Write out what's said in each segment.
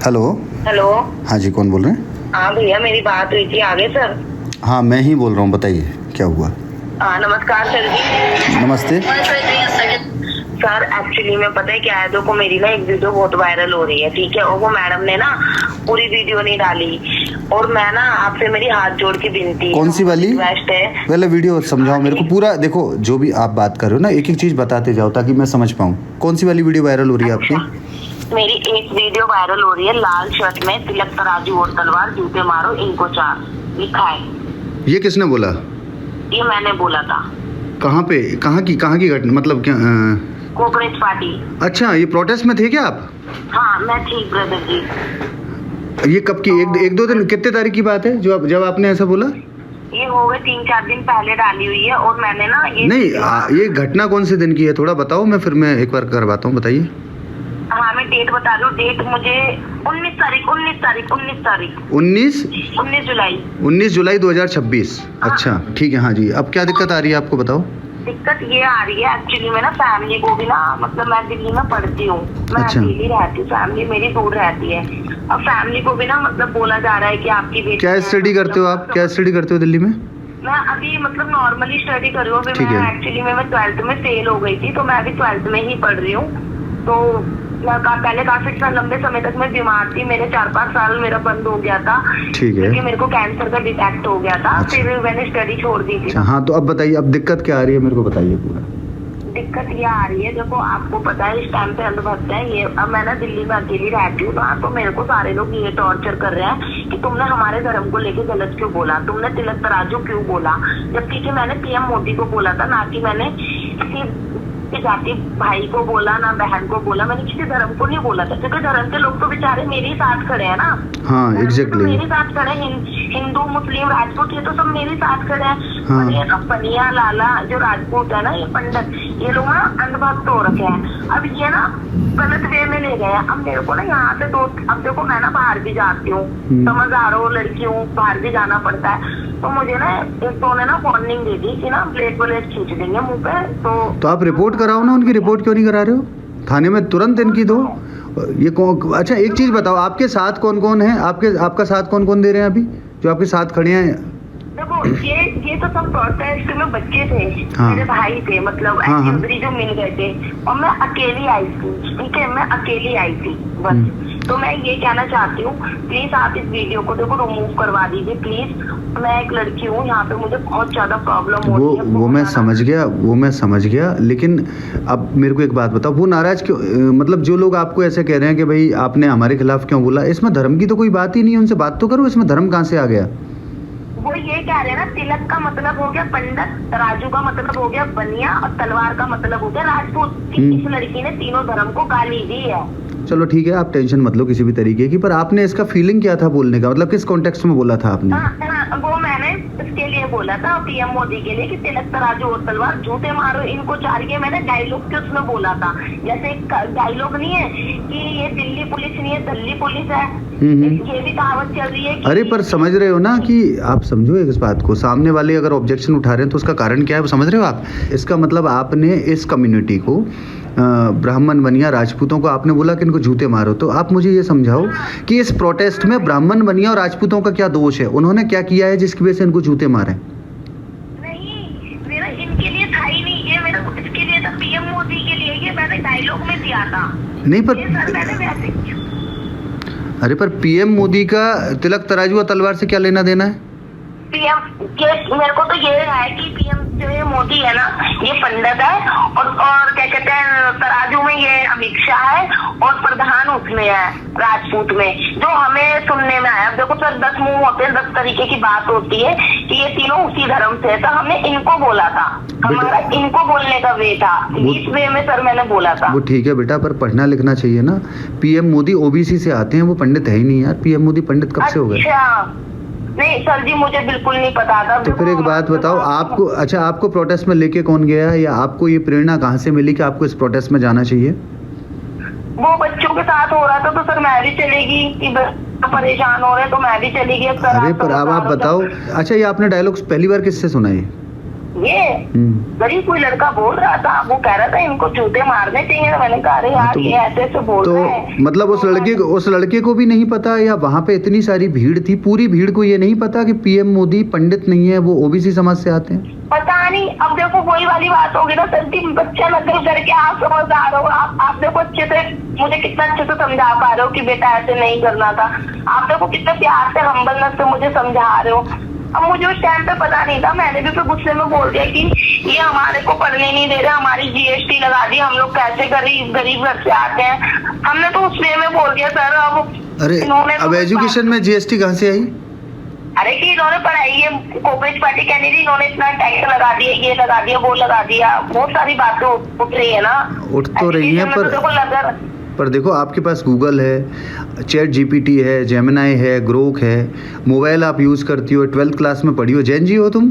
Hello. Hello. हाँ जी, कौन बोल रहे हैं? हाँ भैया, मेरी बात हुई थी आगे सर। हाँ, मैं ही बोल रहा हूँ, बताइए क्या हुआ। नमस्कार सर जी। नमस्ते। सर एक्चुअली में पता है क्या है, देखो मेरी ना एक वीडियो बहुत वायरल हो रही है, ठीक है, और वो मैडम ने ना पूरी वीडियो नहीं डाली, और मैं ना आपसे मेरी हाथ जोड़ के विनती कौन सी वाली? रिक्वेस्ट है। पहले वीडियो समझाओ मेरे को पूरा। देखो, जो भी आप बात कर रहे हो ना, एक एक चीज बताते जाओ ताकि मैं समझ पाऊँ। कौन सी वाली वीडियो वायरल हो रही है आपकी? मेरी एक वीडियो वायरल हो रही है, लाल शर्ट में तिलक तराजू और तलवार, जूते मारो इनको चार लिखा है। ये किसने बोला? ये मैंने बोला था। कहाँ पे? कहाँ की घटना? मतलब क्या? Cooperate party. अच्छा, ये प्रोटेस्ट में थे क्या आप? हाँ मैं ठीक ब्रदर जी। ये कब की? एक दो दिन, कितने तारीख की बात है जो जब आपने ऐसा बोला? ये हो गए 3-4 दिन पहले डाली हुई है, और मैंने ना ये नहीं, ये घटना कौन से दिन की है थोड़ा बताओ, मैं फिर मैं एक बार करवाता हूँ, बताइए। हाँ मैं डेट बता रही हूँ, डेट मुझे 19 जुलाई 19 जुलाई 2026। अच्छा ठीक है। हाँ जी, अब क्या दिक्कत आ रही है आपको, बताओ। दिक्कत ये आ रही है एक्चुअली में ना, फैमिली को भी ना, मतलब मैं दिल्ली में पढ़ती हूँ, मैं अच्छा। अकेली रहती हूँ, फैमिली मेरी दूर रहती है। अब फैमिली को भी ना मतलब बोला जा रहा है कि आपकी बेटी क्या स्टडी करते हो आप? क्या स्टडी करते हो दिल्ली में? मैं अभी मतलब नॉर्मली स्टडी कर रही हूँ। ठीक है। एक्चुअली में मैं 12th में फेल हो गई थी, तो मैं अभी 12th में ही पढ़ रही हूँ। तो पहले काफी लंबे समय तक मैं बीमार थी, मेरे 4-5 साल मेरा बंद हो गया था, ठीक है। क्योंकि मेरे को कैंसर का डिटेक्ट हो गया था। अच्छा। फिर मैंने स्टडी छोड़ दी थी। हाँ, तो अब बताइए, अब दिक्कत क्या आ रही है मेरे को बताइए पूरा। दिक्कत ये आ रही है, देखो आपको पता है इस टाइम पे अंधभक्त है ये। अब मैं ना दिल्ली में अकेली रहती हूँ ना, तो मेरे को सारे लोग ये टॉर्चर कर रहे हैं कि तुमने हमारे धर्म को लेके गलत क्यों बोला, तुमने तिलक तराजू क्यों बोला, जबकि कि मैंने पीएम मोदी को बोला था, ना कि मैंने किसी जाति भाई को बोला, ना बहन को बोला, मैंने किसी धर्म को नहीं बोला था, क्योंकि धर्म के लोग तो बेचारे मेरे ही साथ खड़े हैं ना। हाँ एग्जैक्टली, तो मेरे साथ खड़े हैं, हिंदू मुस्लिम राजपूत, ये तो सब मेरे साथ खड़े हैं। हाँ। और ये ना पनिया लाला जो राजपूत है ना, ये पंडित, ये लोग ना अंधभक्त हो रखे हैं। अब ये ना गलत वे में ले गए। अब मेरे को ना यहाँ से अब देखो मैं ना बाहर भी जाती हूँ, समझदार हो लड़की हूँ, बाहर भी जाना पड़ता है, तो मुझे ना एक तो ने ना वार्निंग दे दी कि ना ब्लेड खींच देंगे मुंह पे। तो आप रिपोर्ट कराओ ना, उनकी रिपोर्ट क्यों नहीं करा रहे हो? थाने में तुरंत इनकी दो। ये कौन? अच्छा एक चीज बताओ, आपके साथ कौन कौन है? आपका साथ कौन कौन दे रहे हैं अभी जो आपके साथ खड़े हैं? देखो ये तो सब प्रोटेस्ट में बच्चे थे, हाँ। मेरे भाई थे, मतलब हाँ, हाँ। जो मिल गए थे, और मैं अकेली आई थी, ठीक है, मैं अकेली आई थी बस। तो मैं ये कहना चाहती हूँ, प्लीज आप इस वीडियो को देखो रिमूव करवा दीजिए प्लीज। मैं एक लड़की हूँ, यहाँ पे मुझे बहुत ज्यादा प्रॉब्लम हो रही है। वो मैं समझ गया, लेकिन अब मेरे को एक बात बताओ, वो नाराज क्यों? मतलब जो लोग आपको ऐसे कह रहे हैं कि भाई आपने हमारे खिलाफ क्यों बोला, इसमें धर्म की तो कोई बात ही नहीं है, उनसे बात तो करो, इसमें धर्म कहाँ से आ गया? वो ये कह रहे हैं ना, तिलक का मतलब हो गया पंडित, तराजू का मतलब हो गया बनिया, और तलवार का मतलब हो गया राजपूत। इस लड़की ने तीनों धर्म को गाली दी है। चलो ठीक है, आप टेंशन मत लो किसी भी तरीके की, पर आपने इसका फीलिंग क्या था बोलने का? मतलब किस कॉन्टेक्स्ट में बोला था आपने? वो मैंने इसके लिए बोला था पीएम मोदी के लिए कि तिलक तराजू और तलवार, जूते मारो इनको चार, ये मैंने डायलॉग के उसमें बोला था। जैसे एक डायलॉग नहीं है कि ये दिल्ली पुलिस नहीं है, दिल्ली पुलिस है, ये भी कहावत चल रही है कि... अरे पर समझ रहे हो ना कि आप समझो इस बात को, सामने वाले अगर ऑब्जेक्शन उठा रहे हैं तो उसका कारण क्या है वो समझ रहे हो आप? इसका मतलब आपने इस कम्युनिटी को, ब्राह्मण बनिया राजपूतों को आपने बोला कि इनको जूते मारो। तो आप मुझे ये समझाओ कि इस प्रोटेस्ट में ब्राह्मण बनिया और राजपूतों का क्या दोष है? उन्होंने क्या किया है जिसकी वजह से इनको जूते मारे? नहीं, मेरा इनके लिए था ही नहीं, ये मेरा इसके लिए था, पीएम मोदी के लिए, ये मैंने डायलॉग में दिया था। नहीं पर मैंने अरे पर पीएम मोदी का तिलक तराजू और तलवार से क्या लेना देना है? पीएम के मेरे को तो ये है कि पीएम जो ये मोदी है ना, ये पंडित है, और क्या कहते हैं, तराजू में ये अमित शाह है, और प्रधान उसमें है राजपूत में, जो हमें सुनने में आया। अब देखो सर, 10 मुंह होते हैं, 10 तरीके की बात होती है कि ये तीनों उसी धर्म से है, तो हमने इनको बोला था, हमारा इनको बोलने का वे था, इस वे में सर मैंने बोला था। वो ठीक है बेटा, पर पढ़ना लिखना चाहिए ना। पीएम मोदी ओबीसी से आते हैं, वो पंडित है ही नहीं यार। पीएम मोदी पंडित कब से हो गए? नहीं सर जी, मुझे बिल्कुल नहीं पता था। तो फिर एक बात बताओ, आपको अच्छा आपको प्रोटेस्ट में लेके कौन गया है, या आपको ये प्रेरणा कहाँ से मिली कि आपको इस प्रोटेस्ट में जाना चाहिए? वो बच्चों के साथ हो रहा था, तो सर मैं भी चलेगी कि परेशान हो रहे तो मैं भी चलेगी। अरे पर अब आप बताओ, अच्छा ये आपने डायलॉग्स पहली बार किससे सुना है? ये गरीब कोई लड़का बोल रहा था, वो कह रहा था इनको जूते मारने चाहिए। तो मैंने कहा अरे यार ये ऐसे बोल तो रहे हैं। मतलब उस लड़के को भी नहीं पता, या वहाँ पे इतनी सारी भीड़ थी, पूरी भीड़ को ये नहीं पता कि पीएम मोदी पंडित नहीं है, वो ओबीसी समाज से आते हैं? पता नहीं। अब देखो वही वाली बात होगी ना सर जी, बच्चा नकल करके आप समझदार हो, आप देखो अच्छे से, मुझे कितना अच्छे से समझा पा रहे हो कि बेटा ऐसे नहीं करना था। आप देखो कितने प्यार से हम्बलनेस से मुझे समझा रहे हो। अब मुझे उस टाइम पे पता नहीं था, मैंने भी फिर गुस्से में बोल दिया कि ये हमारे को पढ़ने नहीं दे रहे, हमारी जीएसटी लगा दी, हम लोग कैसे गरीब घर से आते हैं। हमने तो उस वे में बोल दिया सर। अब अरे अब एजुकेशन में जीएसटी कहाँ से आई? अरे कि इन्होंने पढ़ाई, ये कॉपरेट पार्टी कह रही थी इन्होंने इतना टैक्स लगा दिया, ये लगा दिया, वो लगा दिया, बहुत सारी बातें उठ रही है ना। उठ तो रही है, पर देखो आपके पास गूगल है, चैट जीपीटी है, जेमिनाई है, ग्रोक है, मोबाइल आप यूज करती हो, 12th क्लास में पढ़ी हो। जैन जी हो तुम?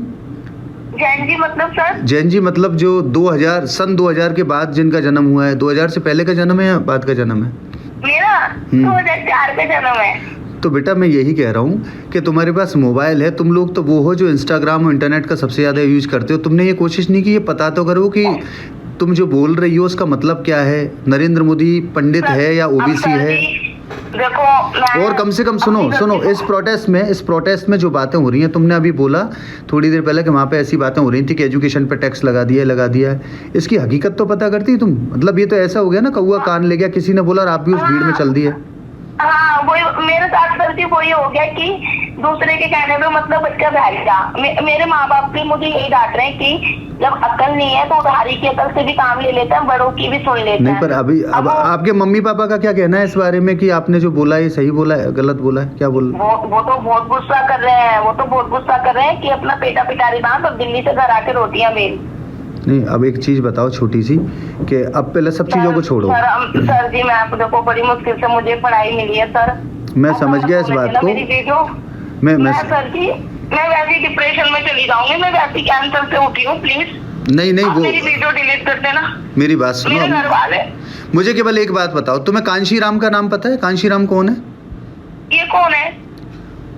जैन जी मतलब सर? जैन जी मतलब जो 2000 के बाद जिनका जन्म हुआ है। 2000 से पहले का जन्म है या बाद का जन्म है? मेरा 2004 का जन्म है। तो बेटा मैं यही कह रहा हूँ कि तुम्हारे पास मोबाइल है, तुम लोग तो वो हो जो इंस्टाग्राम और इंटरनेट का सबसे ज़्यादा यूज करते हो। तुमने ये कोशिश नहीं की ये पता तो करो कि तुम जो बोल रही हो उसका मतलब क्या है, नरेंद्र मोदी पंडित है या ओबीसी है? देखो और कम से कम सुनो इस प्रोटेस्ट में जो बातें हो रही हैं, तुमने अभी बोला थोड़ी देर पहले कि वहाँ पे ऐसी बातें हो रही थी कि एजुकेशन पे टैक्स लगा दिया है। इसकी हकीकत तो पता करती तुम? मतलब ये तो ऐसा हो गया ना, कौआ कान ले गया, किसी ने बोला और आप भी उस भीड़ में चल दिए। हाँ वही मेरे साथ सर जी, वही हो गया कि दूसरे के कहने पे मतलब बच्चा बहल गया। मेरे माँ बाप भी मुझे यही डांट रहे हैं कि जब अकल नहीं है तो उधारी की अकल से भी काम ले लेते हैं, बड़ों की भी सुन लेते हैं। नहीं पर अभी अब आपके मम्मी पापा का क्या कहना है इस बारे में कि आपने जो बोला ये सही बोला है गलत बोला है, क्या बोल? वो तो बहुत गुस्सा कर रहे हैं, कि अपना पेटा पिटारी बांध और दिल्ली से घर आके रोटियां बेल। नहीं अब एक चीज बताओ छोटी सी, कि अब पहले सब चीजों को छोड़ो। सर जी मैं आपको देखो बड़ी मुश्किल से मुझे पढ़ाई मिली है सर। मैं समझ गया इस बात को। मैं सर जी मैं वैसे डिप्रेशन में चली जाऊंगी, मैं वैसे कैंसर से उठी हूँ, प्लीज नहीं वो मेरी वीडियो डिलीट कर देना। मेरी बात सुनो, मेरे घर वाले। मुझे केवल एक बात बताओ, तुम्हें कांशी राम का नाम पता है? कांशी राम कौन है? ये कौन है?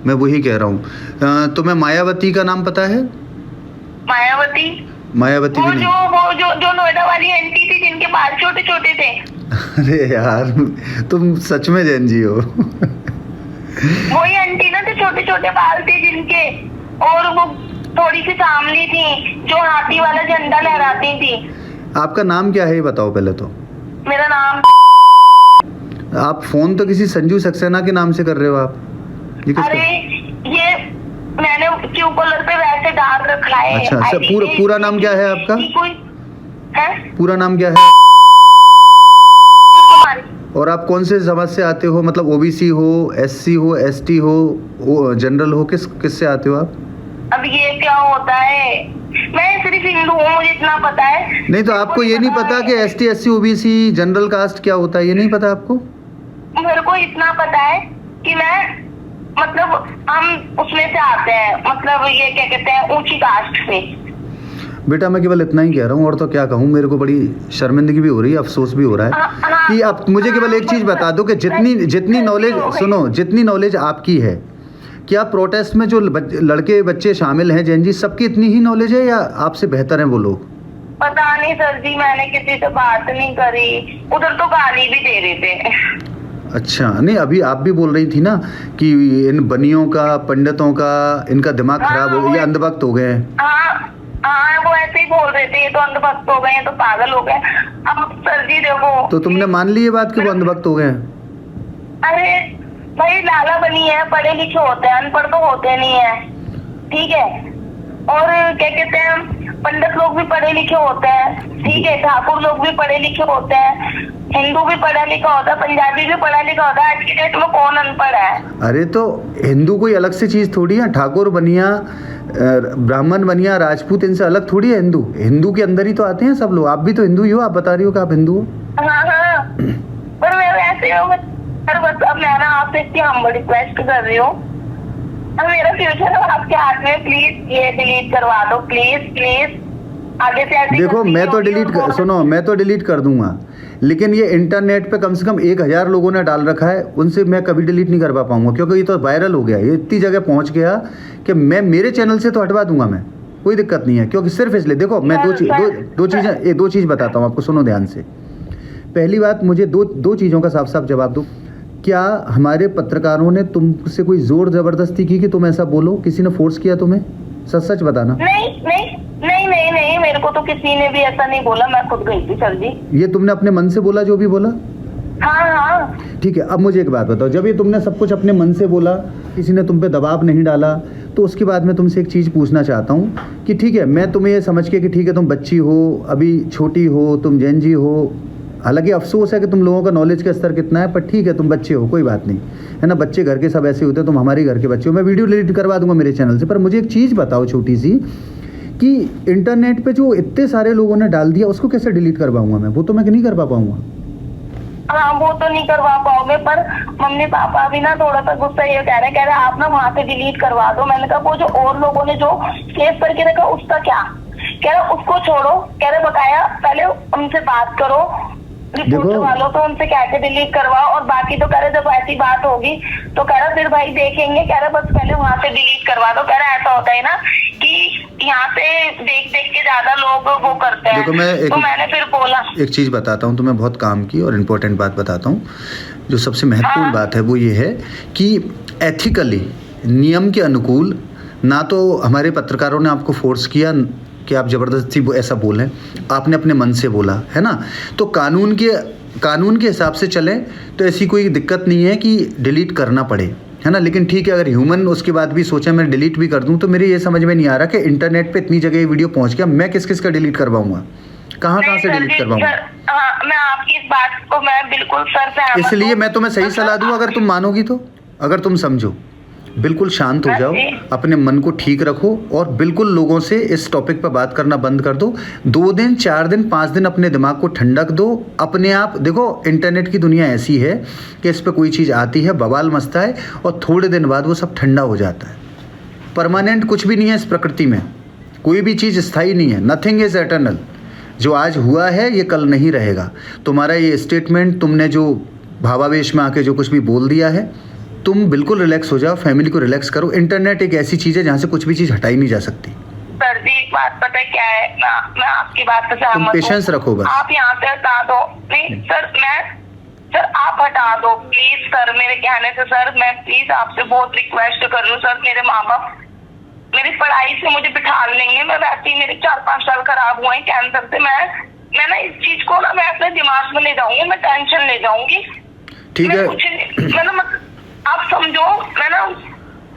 मैं वही कह रहा हूँ। तुम्हें मायावती का नाम पता है? मायावती वो जो नोएडा वाली आंटी थी जिनके बाल छोटे छोटे थे। अरे यार तुम सच में जैन जी हो। वही आंटी ना, जो छोटे छोटे बाल थे जिनके, और वो थोड़ी सी सांवली थी, जो हाथी वाला झंडा लहराती थी। आपका नाम क्या है ये बताओ पहले तो। मेरा नाम, आप फोन तो किसी संजू सक्सेना के नाम से कर रहे हो आप? अरे ये मैंने ट्रू कॉलर पे वैसे डाल रखा है। अच्छा पूरा नाम क्या है आपका? कोई है? पूरा नाम क्या है? और आप कौन से समाज से आते हो? मतलब ओबीसी हो, एससी हो, एसटी हो, जनरल हो, किस से आते हो आप? अब ये क्या होता है, मैं सिर्फ हिंदू हूँ, मुझे इतना पता है। नहीं तो आपको ये नहीं पता कि ST, SC, OBC, general caste क्या होता है? ये नहीं पता आपको? मेरे को इतना पता है कि मैं मतलब हम उसमें से आते हैं, मतलब ये क्या कहते हैं, ऊंची कास्ट से। बेटा मैं केवल इतना ही कह रहा हूँ, और तो क्या कहूँ, मेरे को बड़ी शर्मिंदगी भी हो रही है, अफसोस भी हो रहा है कि आप मुझे केवल एक चीज बता दो कि जितनी नॉलेज, सुनो, जितनी नॉलेज आपकी है, क्या प्रोटेस्ट में जो लड़के बच्चे शामिल हैं जैन जी, सबकी इतनी ही नॉलेज है या आपसे बेहतर हैं वो लोग? पता नहीं सर जी, मैंने किसी से बात नहीं करी, उधर तो गाली भी दे रहे थे। अच्छा नहीं अभी आप भी बोल रही थी ना कि इन बनियों का, पंडितों का, इनका दिमाग खराब हो गया, अंधभक्त हो गए हैं। हाँ वो ऐसे ही बोल रहे थे, ये तो अंधभक्त हो गए हैं, तो पागल हो गए। अब सर जी देखो, तो तुमने मान ली ये बात कि वो अंधभक्त हो गए? अरे भाई लाला बनी है, पढ़े लिखे होते हैं, अनपढ़ तो होते नहीं है, ठीक है। और क्या कहते हैं, पंडित लोग भी पढ़े लिखे होते हैं, ठीक है, ठाकुर लोग भी पढ़े लिखे होते हैं, हिंदू भी पढ़ा लिखा होता है, पंजाबी भी पढ़ा लिखा होता है। आज की डेट में कौन अनपढ़ है? अरे तो हिंदू कोई अलग से चीज थोड़ी है, ठाकुर बनिया, ब्राह्मण बनिया, राजपूत, इनसे अलग थोड़ी है हिंदू। हिंदू के अंदर ही तो आते हैं सब लोग। आप भी तो हिंदू ही हो, आप बता रही हो कि आप हिंदू हो। हाँ पर मैं वैसे हूँ, बस अब मैं ना आपसे इतनी हम्बल रिक्वेस्ट कर रही हूँ, अब मेरा फ्यूचर आपके हाथ में, प्लीज ये डिलीट करवा दो, प्लीज आगे से ऐसे। देखो मैं तो डिलीट कर दूंगा, लेकिन ये इंटरनेट पे कम से कम 1000 लोगों ने डाल रखा है, उनसे मैं कभी डिलीट नहीं करवा पाऊंगा, क्योंकि ये तो वायरल हो गया, ये इतनी जगह पहुंच गया कि मैं मेरे चैनल से तो हटवा दूंगा मैं, कोई दिक्कत नहीं है, क्योंकि सिर्फ इसलिए देखो मैं दो चीज़ बताता हूँ आपको, सुनो ध्यान से। पहली बात, मुझे दो चीज़ों का साफ साफ जवाब दो। क्या हमारे पत्रकारों ने तुमसे कोई जोर जबरदस्ती की कि तुम ऐसा बोलो? किसी ने फोर्स किया तुम्हें? सच सच बताना। नहीं, मेरे को तो किसी ने भी ऐसा नहीं बोला, मैं खुद गई थी सर जी। ये तुमने अपने मन से बोला जो भी बोला? हाँ। ठीक है, अब मुझे एक बात बताओ, जब ये तुमने सब कुछ अपने मन से बोला, किसी ने तुम पे दबाव नहीं डाला, तो उसके बाद मैं तुमसे एक चीज़ पूछना चाहता हूँ कि ठीक है, मैं तुम्हें ये समझ के कि ठीक है तुम बच्ची हो, अभी छोटी हो, तुम जेन जी हो, हालांकि अफसोस है कि तुम लोगों का नॉलेज का स्तर कितना है, पर ठीक है तुम बच्चे हो, कोई बात नहीं है ना, बच्चे घर के सब ऐसे होते हैं, तुम हमारे घर के बच्चे हो। मैं वीडियो डिलीट करवा दूंगा मेरे चैनल से, पर मुझे एक चीज़ बताओ छोटी सी, कि इंटरनेट पे जो इतने सारे लोगों ने डाल दिया उसको कैसे डिलीट करवाऊंगा मैं? वो तो मैं नहीं करवा पाऊंगा। हाँ, वो तो नहीं करवा पाओगे, पर मम्मी पापा भी ना थोड़ा सा गुस्सा ये कह रहे आप ना वहाँ से डिलीट करवा दो। मैंने कहा वो जो और लोगों ने जो सेव करके रखा उसका क्या? कह रहे उसको छोड़ो, कह रहे बकाया पहले उनसे बात करो, रिपोर्ट वालों तो उनसे कह के डिलीट करवाओ, और बाकी तो कह रहे जब ऐसी बात होगी तो कह रहा फिर भाई देखेंगे। कह रहे बस पहले वहाँ से डिलीट करवा दो। कह रहा ऐसा होता है ना कि यहाँ पे देख देख के ज्यादा लोग वो करते हैं। तो मैंने फिर बोला एक चीज बताता हूँ तुम्हें, बहुत काम की और इम्पोर्टेंट बात बताता हूँ। जो सबसे महत्वपूर्ण बात है वो ये है कि एथिकली, नियम के अनुकूल, ना तो हमारे पत्रकारों ने आपको फोर्स किया कि आप ज़बरदस्ती ऐसा बोलें, आपने अपने मन से बोला है ना। तो कानून के हिसाब से चलें तो ऐसी कोई दिक्कत नहीं है कि डिलीट करना पड़े, है ना। लेकिन ठीक है, अगर ह्यूमन उसके बाद भी सोचे मैं डिलीट भी कर दूं, तो मेरे ये समझ में नहीं आ रहा कि इंटरनेट पे इतनी जगह ये वीडियो पहुंच गया, मैं किस किस का डिलीट करवाऊंगा, कहाँ से डिलीट करवाऊंगा? मैं आपकी इस बात को मैं बिल्कुल सर से, इसलिए मैं तुम्हें सही सलाह दूं, अगर तुम मानोगी तो, अगर तुम समझो, बिल्कुल शांत हो जाओ, अपने मन को ठीक रखो और बिल्कुल लोगों से इस टॉपिक पर बात करना बंद कर दो। 2 दिन, 4 दिन, 5 दिन अपने दिमाग को ठंडक दो। अपने आप देखो, इंटरनेट की दुनिया ऐसी है कि इस पर कोई चीज़ आती है, बवाल मचता है, और थोड़े दिन बाद वो सब ठंडा हो जाता है। परमानेंट कुछ भी नहीं है इस प्रकृति में, कोई भी चीज़ स्थायी नहीं है। Nothing is eternal. जो आज हुआ है ये कल नहीं रहेगा। तुम्हारा ये स्टेटमेंट, तुमने जो भावावेश में आके जो कुछ भी बोल दिया है, तुम बिल्कुल रिलैक्स हो जाओ, फैमिली को रिलैक्स करो। इंटरनेट एक ऐसी चीज़ है जहाँ से कुछ भी चीज़ हटाई नहीं जा सकती। सर जी एक बात पता है क्या है, मैं आपकी बात से सहमत हूं। पेशेंस रखो बस। आप यहाँ से हटा दो। नहीं सर आप हटा दो प्लीज सर, मेरे कहने से सर, मैं प्लीज आपसे बहुत रिक्वेस्ट कर रही हूँ सर। मेरे माँ बाप मेरी पढ़ाई से मुझे बिठा लेंगे, मैं वैसे ही मेरे 4-5 साल खराब हुए हैं कैंसर से। मैं ना इस चीज को ना मैं अपने दिमाग में ले जाऊंगी, मैं टेंशन ले जाऊंगी। ठीक है, मैं ना आप समझो,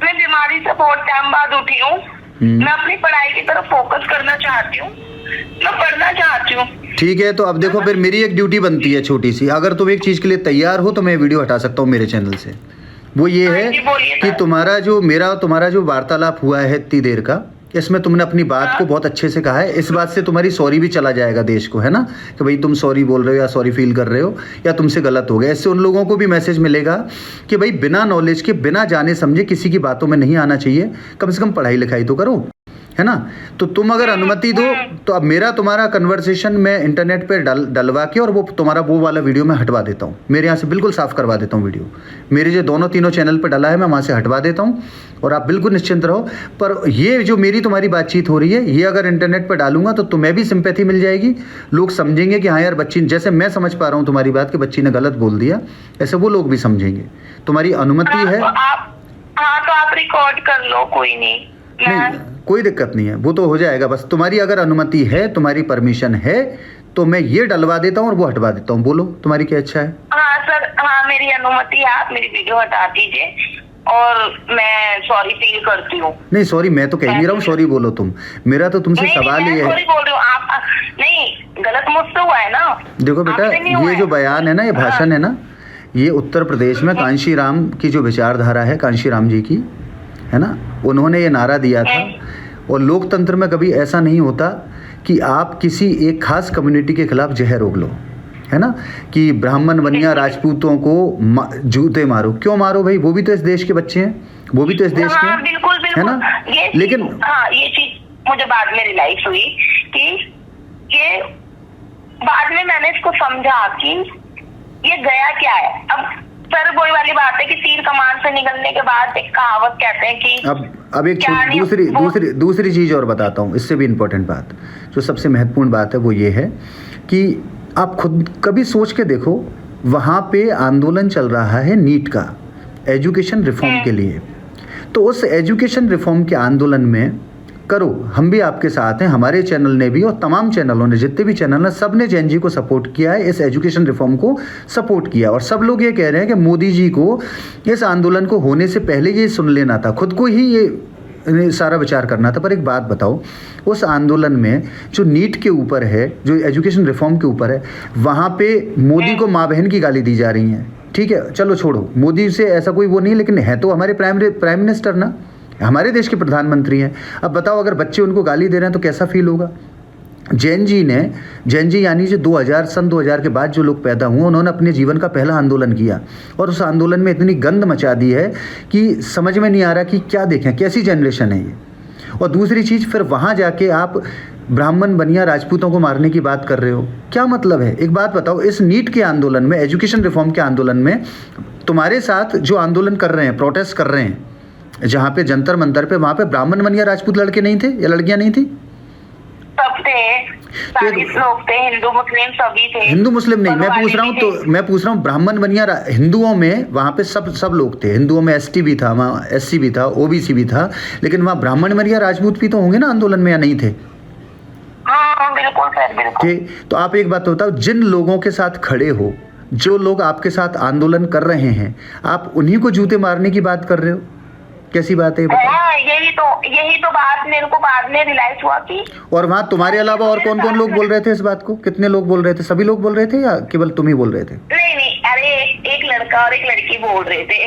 मैं बीमारी से बहुत टाइम बाद उठी हूँ। मैं अपनी पढ़ाई की तरफ फोकस करना चाहती हूँ, मैं पढ़ना चाहती हूँ। ठीक है, तो अब देखो फिर मेरी एक ड्यूटी बनती है छोटी सी। अगर तुम एक चीज़ के लिए तैयार हो तो मैं वीडियो हटा सकता हूँ मेरे चैनल से। वो ये है कि तुम्हारा जो वार्तालाप हुआ है इतनी देर का, इसमें तुमने अपनी बात को बहुत अच्छे से कहा है। इस बात से तुम्हारी सॉरी भी चला जाएगा देश को, है ना, कि भाई तुम सॉरी बोल रहे हो या सॉरी फील कर रहे हो या तुमसे गलत हो गया। इससे उन लोगों को भी मैसेज मिलेगा कि भाई बिना नॉलेज के, बिना जाने समझे किसी की बातों में नहीं आना चाहिए। कम से कम पढ़ाई लिखाई तो करो, है ना। तो तुम अगर अनुमति दो तो अब तुम्हारा कन्वर्सेशन मैं इंटरनेट पे डलवा के और वो वाला वीडियो मैं हटवा देता हूँ। मेरे यहाँ से बिल्कुल साफ करवा देता हूँ वीडियो। मेरे जो 2-3 चैनल पे डला है मैं वहाँ से हटवा देता हूँ और आप बिल्कुल निश्चिंत रहो। पर ये जो मेरी तुम्हारी बातचीत हो रही है, ये अगर इंटरनेट पर डालूंगा तो तुम्हें भी सिंपैथी मिल जाएगी। लोग समझेंगे कि हाँ यार बच्ची, जैसे मैं समझ पा रहा हूँ तुम्हारी बात कि बच्ची ने गलत बोल दिया, ऐसे वो लोग भी समझेंगे। तुम्हारी अनुमति है? तो आप रिकॉर्ड कर लो, कोई नहीं, कोई दिक्कत नहीं है, वो तो हो जाएगा। बस तुम्हारी अगर अनुमति है, तुम्हारी परमिशन है, तो मैं ये डलवा देता हूँ और वो हटवा देता हूँ। बोलो तुम्हारी क्या इच्छा है? हाँ सर, हाँ मेरी अनुमति है, आप मेरी वीडियो हटा दीजिए और मैं सॉरी फील करती हूँ। नहीं सॉरी मैं तो कह नहीं रहा हूँ, सॉरी बोलो तुम। मेरा तो तुमसे सवाल ये है, सॉरी बोल रही हूँ, आप नहीं, गलत मुझसे हुआ है ना। देखो बेटा, ये जो बयान है ना, ये भाषण है ना, ये उत्तर प्रदेश में कांशीराम की जो विचारधारा है, कांशीराम जी की, है ना, उन्होंने ये नारा दिया था। और लोकतंत्र में कभी ऐसा नहीं होता कि आप किसी एक खास कम्युनिटी के खिलाफ जहर उगलो, है ना, कि ब्राह्मण बनिया राजपूतों को जूते मारो। क्यों मारो भाई? वो भी तो इस देश के बच्चे हैं, वो भी तो इस देश के हैं, बिल्कुल, है ना। लेकिन ये चीज मुझे बाद में रियलाइज हुई कि ये बाद में मैंने इसको समझा कि ये गया क्या है। अब सर वही वाली बात है कि तीर कमान से से निकलने के बाद एक कहावत कहते हैं कि अब एक दूसरी चीज और बताता हूँ, इससे भी इम्पोर्टेंट बात, जो सबसे महत्वपूर्ण बात है वो ये है कि आप खुद कभी सोच के देखो, वहाँ पे आंदोलन चल रहा है नीट का, एजुकेशन रिफॉर्म के लिए। तो उस एजुकेशन रिफॉर्म के आंदोलन में करो, हम भी आपके साथ हैं, हमारे चैनल ने भी और तमाम चैनलों ने, जितने भी चैनल हैं, सब ने जैन जी को सपोर्ट किया है, इस एजुकेशन रिफॉर्म को सपोर्ट किया। और सब लोग ये कह रहे हैं कि मोदी जी को इस आंदोलन को होने से पहले ये सुन लेना था, खुद को ही ये सारा विचार करना था। पर एक बात बताओ, उस आंदोलन में जो नीट के ऊपर है, जो एजुकेशन रिफॉर्म के ऊपर है, वहाँ पे मोदी को माँ बहन की गाली दी जा रही है। ठीक है, चलो छोड़ो, मोदी से ऐसा कोई वो नहीं, लेकिन है तो हमारे प्राइम मिनिस्टर ना, हमारे देश के प्रधानमंत्री हैं। अब बताओ, अगर बच्चे उनको गाली दे रहे हैं तो कैसा फील होगा। जैन जी यानी जो सन 2000 के बाद जो लोग पैदा हुए, उन्होंने अपने जीवन का पहला आंदोलन किया और उस आंदोलन में इतनी गंद मचा दी है कि समझ में नहीं आ रहा कि क्या देखें, कैसी जनरेशन है ये। और दूसरी चीज़, फिर वहाँ जाके आप ब्राह्मण बनिया राजपूतों को मारने की बात कर रहे हो, क्या मतलब है। एक बात बताओ, इस नीट के आंदोलन में, एजुकेशन रिफॉर्म के आंदोलन में तुम्हारे साथ जो आंदोलन कर रहे हैं, प्रोटेस्ट कर रहे हैं, जहाँ पे जंतर मंतर पे, वहाँ पे ब्राह्मण बनिया राजपूत लड़के नहीं थे या लड़कियाँ नहीं थी? सब थे, 40 लोग थे, हिंदू मुस्लिम सभी थे। हिंदू मुस्लिम नहीं, मैं पूछ रहा हूँ ब्राह्मण बनिया हिंदुओं में वहाँ पे सब लोग थे। हिंदुओं में एसटी भी था, वहाँ एससी भी था, ओबीसी भी था, लेकिन वहाँ ब्राह्मण बनिया राजपूत भी तो होंगे ना आंदोलन में, या नहीं थे? हाँ बिल्कुल सर, बिल्कुल। ठीक, तो आप एक बात बताओ, जिन लोगों के साथ खड़े हो, जो लोग आपके साथ आंदोलन कर रहे हैं, आप उन्हीं को जूते मारने की बात कर रहे हो, कैसी बात है बताओ? यही तो बात मेरे को बाद में रियलाइज हुआ कि। और वहाँ तुम्हारे अलावा और कौन कौन लोग बोल रहे थे इस बात को? कितने लोग बोल रहे थे? सभी लोग बोल रहे थे या केवल तुम ही बोल रहे थे? नहीं, अरे एक लड़का और एक लड़की बोल रहे थे।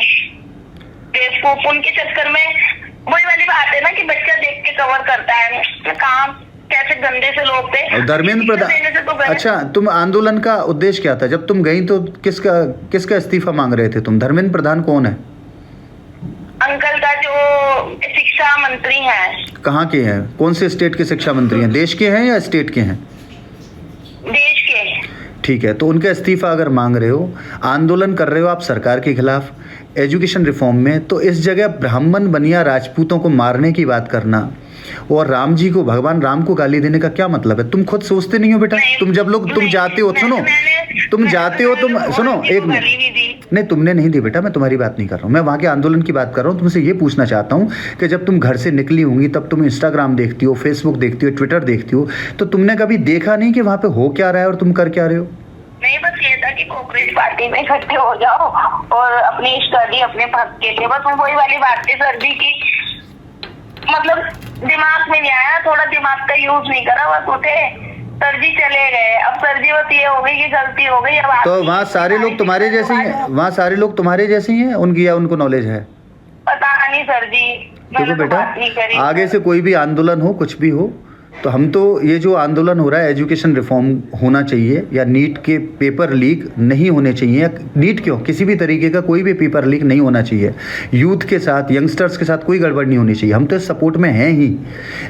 बेवकूफ, उनके चक्कर में वही वाली बात है ना कि बच्चा देख के कवर करता है काम। कैसे गंदे से लोग थे। धर्मेंद्र प्रधान, अच्छा, तुम आंदोलन का उद्देश्य क्या था? जब तुम गई तो किसका इस्तीफा मांग रहे थे तुम? धर्मेंद्र प्रधान कौन है? अंकल का जो शिक्षा मंत्री हैं। कहाँ के हैं? कौन से स्टेट के शिक्षा मंत्री हैं? देश के हैं या स्टेट के हैं? देश के। ठीक है, तो उनका इस्तीफा अगर मांग रहे हो, आंदोलन कर रहे हो आप सरकार के खिलाफ एजुकेशन रिफॉर्म में, तो इस जगह ब्राह्मण बनिया राजपूतों को मारने की बात करना और राम जी को, भगवान राम को गाली देने का क्या मतलब है? तुम खुद सोचते नहीं हो बेटा? तुम जब लोग तुम जाते हो, सुनो, तुम जाते हो, तुम सुनो एक मिनट, नहीं तुमने नहीं दी बेटा, मैं तुम्हारी बात नहीं कर रहा हूँ, मैं वहाँ के आंदोलन की बात कर रहा हूँ। तुमसे ये पूछना चाहता हूँ कि जब तुम घर से निकली होंगी, तब तुम इंस्टाग्राम देखती हो, फेसबुक देखती हो, ट्विटर देखती हो, तो तुमने कभी देखा नहीं कि वहाँ पे हो क्या रहा है और तुम कर क्या रहे हो? नहीं, बस ये था कि कांग्रेस पार्टी में इकट्ठे हो जाओ और अपनी स्टडी अपने भक्त के थे, बस वही वाली बात थी सर जी की। मतलब दिमाग में नहीं आया, थोड़ा दिमाग का यूज नहीं करा, बस उठे सर जी चले गए। अब सर जी बस ये हो गई कि गलती हो गई। अब तो वहाँ सारे लोग तुम्हारे जैसे ही हैं? वहाँ सारे लोग तुम्हारे जैसे ही हैं उनकी, या उनको नॉलेज है? पता नहीं सर जी, देखो बेटा, आगे से कोई भी आंदोलन हो, कुछ भी हो, तो हम तो ये जो आंदोलन हो रहा है एजुकेशन रिफॉर्म होना चाहिए, या नीट के पेपर लीक नहीं होने चाहिए, नीट क्यों, किसी भी तरीके का कोई भी पेपर लीक नहीं होना चाहिए। यूथ के साथ, यंगस्टर्स के साथ कोई गड़बड़ नहीं होनी चाहिए। हम तो सपोर्ट में हैं ही,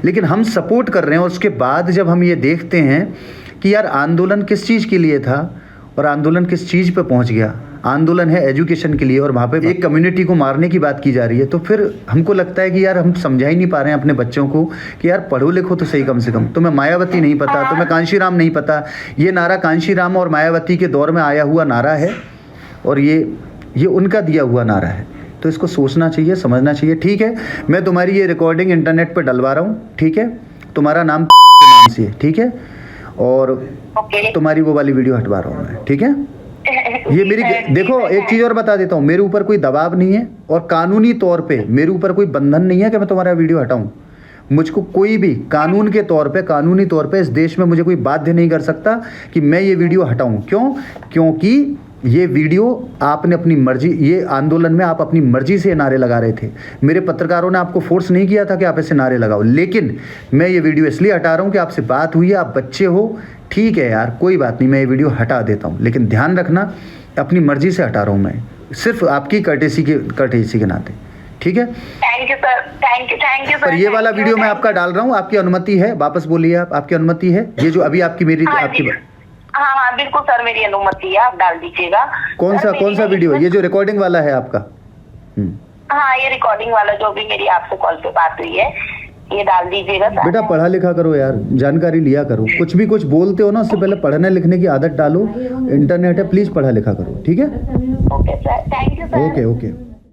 लेकिन हम सपोर्ट कर रहे हैं और उसके बाद जब हम ये देखते हैं कि यार आंदोलन किस चीज़ के लिए था और आंदोलन किस चीज़ पे पहुंच गया, आंदोलन है एजुकेशन के लिए और वहाँ पे एक कम्युनिटी को मारने की बात की जा रही है, तो फिर हमको लगता है कि यार हम समझा ही नहीं पा रहे हैं अपने बच्चों को कि यार पढ़ो लिखो तो सही कम से कम। तुम्हें मायावती नहीं पता, तुम्हें कांशीराम नहीं पता। ये नारा कांशीराम और मायावती के दौर में आया हुआ नारा है और ये उनका दिया हुआ नारा है, तो इसको सोचना चाहिए, समझना चाहिए। ठीक है, मैं तुम्हारी ये रिकॉर्डिंग इंटरनेट पर डलवा रहा हूँ, ठीक है, तुम्हारा नाम नाम से, ठीक है, और तुम्हारी वो वाली वीडियो हटवा रहा हूँ मैं, ठीक है। ये मेरी, देखो एक चीज़ और बता देता हूँ, मेरे ऊपर कोई दबाव नहीं है और कानूनी तौर पे मेरे ऊपर कोई बंधन नहीं है कि मैं तुम्हारा वीडियो हटाऊँ। मुझको कोई भी कानून के तौर पे, कानूनी तौर पे इस देश में मुझे कोई बाध्य नहीं कर सकता कि मैं ये वीडियो हटाऊँ। क्यों? क्योंकि ये वीडियो आपने अपनी मर्जी, ये आंदोलन में आप अपनी मर्जी से नारे लगा रहे थे। मेरे पत्रकारों ने आपको फोर्स नहीं किया था कि आप ऐसे नारे लगाओ, लेकिन मैं ये वीडियो इसलिए हटा रहा हूँ कि आपसे बात हुई है, आप बच्चे हो, ठीक है यार, कोई बात नहीं, मैं ये वीडियो हटा देता हूँ, लेकिन ध्यान रखना अपनी मर्जी से हटा रहा हूँ मैं, सिर्फ आपकी कर्टेसी के नाते, ठीक है। Thank you sir, thank you sir. पर ये वाला वीडियो मैं आपका डाल रहा हूँ, आपकी अनुमति है? वापस बोलिए आप, आपकी अनुमति है? ये जो अभी आपकी मेरी आपकी, हाँ बिल्कुल सर, मेरी अनुमति है, आप डाल दीजिएगा। कौन सा वीडियो? ये जो रिकॉर्डिंग वाला है आपका? हाँ, ये रिकॉर्डिंग वाला जो भी मेरी आपसे कॉल पे बात हुई है ये डाल दीजिएगा। बेटा पढ़ा लिखा करो यार, जानकारी लिया करो, कुछ भी कुछ बोलते हो ना उससे पहले पढ़ने लिखने की आदत डालो। इंटरनेट है, प्लीज पढ़ा लिखा करो, ठीक है? Okay sir, thank you sir. Okay okay.